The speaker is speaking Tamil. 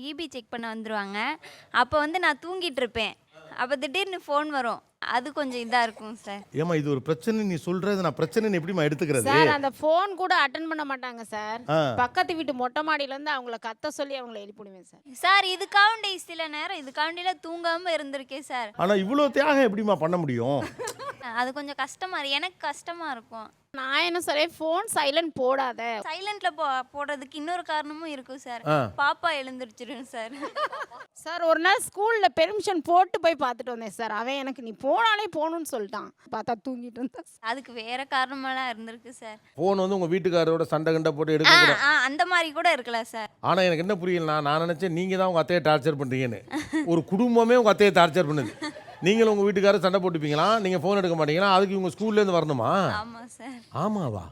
இபி செக் பண்ண வந்துருவாங்க. அப்போ வந்து நான் தூங்கிட்டு இருப்பேன். அப்போ திடீர்னு ஃபோன் வரும். அது கொஞ்சம் இதா இருக்கும் சார். ஏமா இது ஒரு பிரச்சனை நீ சொல்றது, நான் பிரச்சனைன்னு எப்படிமா எடுத்துக்கிறது? சார் அந்த ஃபோன் கூட அட்டன் பண்ண மாட்டாங்க சார். ஆ. பக்கத்து வீட்டு மொட்டை மாடியில இருந்து அவங்கள கத்த சொல்லி அவங்கள எழுப்பிடுவேன் சார். சார் இதுக்காண்டி சில நேரம் இதுக்காண்டிலாம் தூங்காம இருந்திருக்கேன் சார். ஆனா இவ்வளோ தியாகம் எப்படிமா பண்ண முடியும்? அது கொஞ்சம் கஷ்டமா எனக்கு கஷ்டமா இருக்கும். நான் என்ன சொல்றேன், ஃபோன் சைலண்ட் போடாத. சைலண்ட்ல போடுறதுக்கு இன்னொரு காரணமும் இருக்கும் சார். ஆ. பாப்பா எழுந்திருச்சிரும் சார். சார் ஒரு நாள் ஸ்கூல்ல பெர்மிஷன் போட்டு போய் பார்த்துட்டு வந்தேன் சார். அவன் எனக்கு நீ போனாலே போகணும்னு சொல்லிட்டான். பார்த்தா தூங்கிட்டு இருந்தான். அதுக்கு வேற காரணமெல்லாம் இருந்திருக்கு சார். ஃபோன் வந்து உங்க வீட்டுக்காரரோட சண்டை கண்டை போட்டு எடுக்க கூட. அந்த மாதிரி கூட இருக்கலாம் சார். ஆனா எனக்கு என்ன புரியலனா, நான் நினைச்சேன் நீங்க தான் உங்க அத்தையை டார்ச்சர் பண்றீங்கன்னு. ஒரு குடும்பமே உங்க அத்தையை டார்ச்சர் பண்ணுது. நீங்களும் உங்க வீட்டுக்காரர் சண்டை போட்டுப்பீங்களா, நீங்க ஃபோன் எடுக்க மாட்டீங்களா, அதுக்கு இவங்க ஸ்கூல்ல இருந்து வரணுமா? ஆமா சார். ஆமாவா?